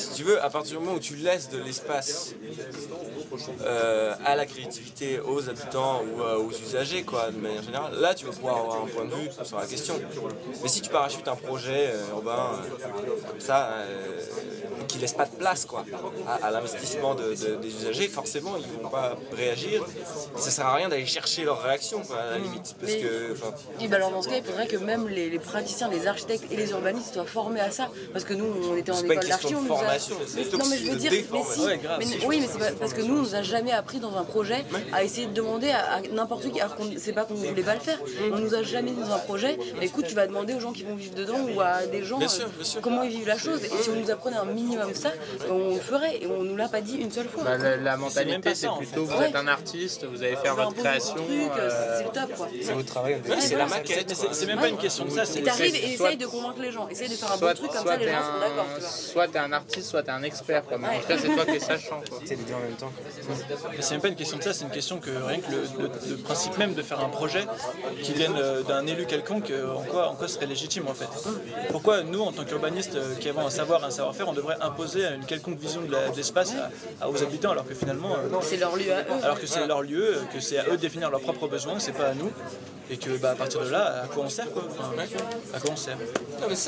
Si tu veux, à partir du moment où tu laisses de l'espace à la créativité, aux habitants ou aux usagers, quoi, de manière générale, là tu vas pouvoir avoir un point de vue sur la question. Mais si tu parachutes un projet urbain comme ça, qui laisse pas de place quoi, à l'investissement des usagers, forcément ils vont pas réagir. Ça sert à rien d'aller chercher leur réaction quoi, à la limite. Parce que, oui, bah alors dans ce cas, il faudrait que même les praticiens, les architectes et les urbanistes soient formés à ça. Parce que nous, on était en école d'archi, on nous a... Non mais je veux dire, oui, mais c'est parce que nous, on nous a jamais appris dans un projet à essayer de demander à n'importe qui, alors qu'on c'est pas qu'on voulait pas le faire, on nous a jamais dit dans un projet, mais écoute, tu vas demander aux gens qui vont vivre dedans ou à des gens comment ils vivent la chose. Et si on nous apprenait un minimum ça, on le ferait, et on nous l'a pas dit une seule fois. Bah, la mentalité, c'est plutôt vous êtes un artiste, vous allez faire votre création. C'est le top quoi. C'est votre travail. C'est la maquette. C'est même pas une question de ça. Et t'arrives et essaye de convaincre les gens, essaye de faire un bon truc comme ça, les gens sont d'accord. Soit t'es un artiste, soit t'es un expert. Mais en tout cas, c'est toi qui es sachant. C'est les deux en même temps. C'est même pas une question de ça, c'est une question que rien que le principe même de faire un projet qui vienne d'un élu quelconque, en quoi serait légitime en fait. Pourquoi nous, en tant qu'urbanistes qui avons un savoir, un savoir-faire, on devrait imposer une quelconque vision de l'espace aux habitants alors que finalement c'est leur lieu à eux. Alors que c'est leur lieu, que c'est à eux de définir leurs propres besoins, c'est pas à nous. Et que à partir de là, à quoi on sert quoi à quoi on sert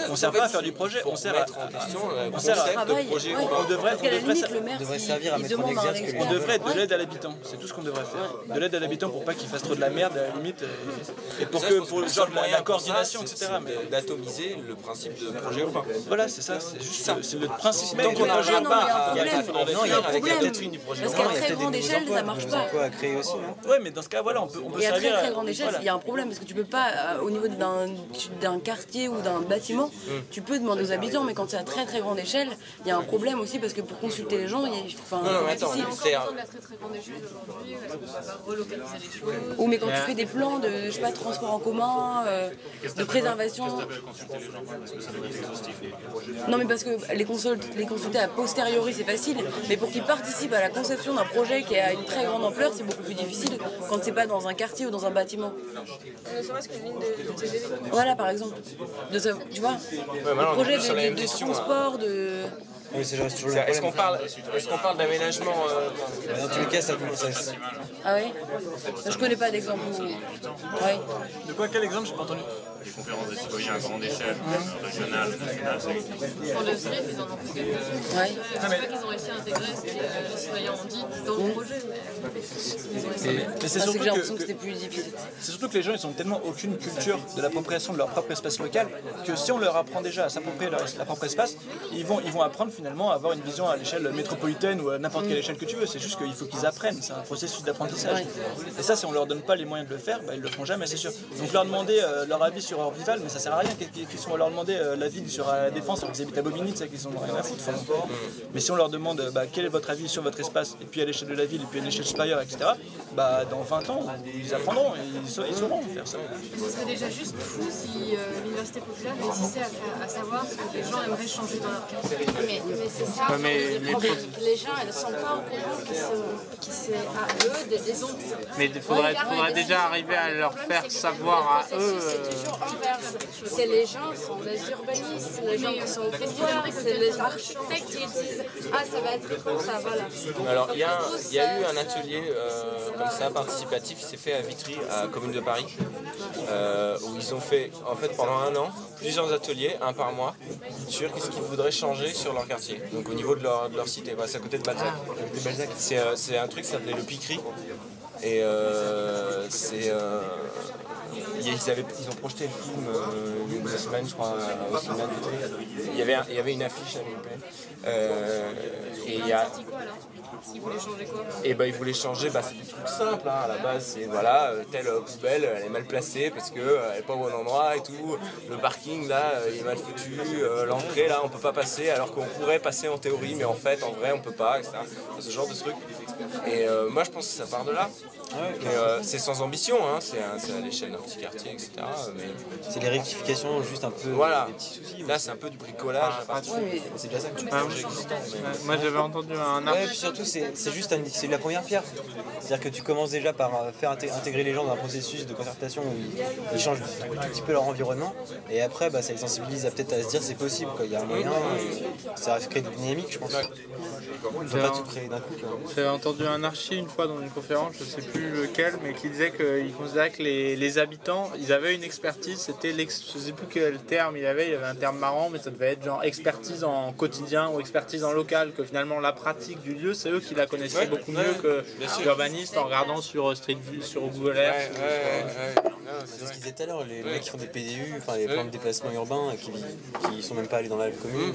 on sert pas à faire du projet, on sert à projet. On devrait servir à mettre en exergue ce que on devrait être de l'aide à l'habitant, c'est tout ce qu'on devrait faire. De l'aide à l'habitant pour pas qu'il fasse trop de la merde à la limite, et pour genre la coordination, etc. D'atomiser le principe de projet urbain. Voilà, c'est ça, c'est juste c'est le principe même qu'on projet urbain. Il y a un problème. Parce qu'à très grande échelle, ça marche pas. À créer aussi, non? Ouais, mais dans ce cas, voilà, on peut et à servir. Très grande échelle, il y a un problème parce que tu peux pas, au niveau d'un quartier ou d'un bâtiment, tu peux demander aux habitants, mais quand c'est à très grande échelle, il y a un problème aussi parce que pour consulter les gens, attends, c'est encore de la très grande échelle aujourd'hui, on va relocaliser les choses. Ou mais quand tu fais des plans de, je sais pas, transport en commun, de préservation. Non mais parce que les consulter a posteriori c'est facile, mais pour qu'ils participent à la conception d'un projet qui a une très grande ampleur, c'est beaucoup plus difficile quand c'est pas dans un quartier ou dans un bâtiment. Ne serait-ce qu'une ligne de TGV. Voilà par exemple. Tu vois, le projet de transport, de... Oui, est-ce qu'on parle d'aménagement dans tous les cas, ça Ah oui. Je connais pas d'exemple. Ouais. De quoi, quel exemple? J'ai pas entendu. Les conférences des citoyens à grande échelle, régionales, nationales, ça existe. Pour le SRIF, ils en ont fait quelques-uns. Je sais pas qu'ils ont réussi à intégrer ce que les citoyens ont dit dans le projet, Mais c'est surtout que j'ai l'impression que c'était plus difficile. C'est surtout que les gens ils ont tellement aucune culture de l'appropriation de leur propre espace local que si on leur apprend déjà à s'approprier leur propre espace, ils vont apprendre finalement à avoir une vision à l'échelle métropolitaine ou à n'importe quelle échelle que tu veux. C'est juste qu'il faut qu'ils apprennent, c'est un processus d'apprentissage. Et ça, si on leur donne pas les moyens de le faire, ils le feront jamais, c'est sûr. Donc leur demander leur avis sur Orbival, mais ça sert à rien qu'ils soient leur demander l'avis sur la défense alors qu'ils habitent à Bobigny, c'est qu'ils ont rien à foutre. Mais si on leur demande quel est votre avis sur votre espace, et puis à l'échelle de la ville, et puis à l'échelle supérieure, etc., dans 20 ans, ils apprendront, ils sauront faire ça. Ce serait déjà juste fou si l'université populaire réussissait à savoir ce que les gens aimeraient changer dans leur quartier. Mais c'est ça, les gens ils ne sont pas au courant que c'est à eux de décider. Mais il faudrait déjà arriver à leur faire savoir à eux. C'est toujours inverse. C'est les gens, sont les urbanistes, les gens qui sont au pouvoir, c'est les architectes qui disent ah ça va être comme ça, voilà. Alors il y a eu un atelier comme ça participatif qui s'est fait à Vitry, à la Commune de Paris, où ils ont fait en fait pendant un an plusieurs ateliers, un par mois, sur qu'est-ce qu'ils voudraient changer sur leur quartier, donc au niveau de leur cité. C'est à côté de Balzac. C'est un truc qui s'appelait le Piquery. Et ils ont projeté le film il y a 2 semaines, je crois, au cinéma de Vitry. Il y avait une affiche à l'UP. Et il y a... Ils voulaient changer quoi? Et ils voulaient changer, c'est des trucs simples à la base, c'est telle poubelle elle est mal placée parce qu'elle n'est pas au bon endroit et tout, le parking là il est mal foutu, l'entrée là on peut pas passer alors qu'on pourrait passer en théorie mais en fait en vrai on peut pas, etc. Ce genre de truc. Et moi je pense que ça part de là. C'est sans ambition, hein, c'est à l'échelle d'un petit quartier, etc. Mais... c'est des rectifications, juste un peu des petits soucis. Là c'est un peu du bricolage. C'est déjà ça que tu Moi j'avais entendu un article. Puis surtout c'est juste c'est la première pierre. C'est-à-dire que tu commences déjà par faire intégrer les gens dans un processus de concertation où ils changent un petit peu leur environnement, et après ça les sensibilise peut-être à se dire c'est possible, quoi. Il y a un moyen, et ça crée une dynamique, je pense. On ne peut pas tout créer d'un coup. J'avais entendu un archi une fois dans une conférence, je ne sais plus lequel, mais qui disait qu'il considérait que les habitants, ils avaient une expertise, c'était je ne sais plus quel terme il y avait un terme marrant, mais ça devait être genre expertise en quotidien ou expertise en local, que finalement la pratique du lieu, c'est eux qui la connaissaient beaucoup mieux que l'urbaniste en regardant sur Street View, sur Google Earth. C'est ce qu'ils disaient tout à l'heure, les mecs qui font des PDU, enfin les plans de déplacement urbain, qui sont même pas allés dans la commune.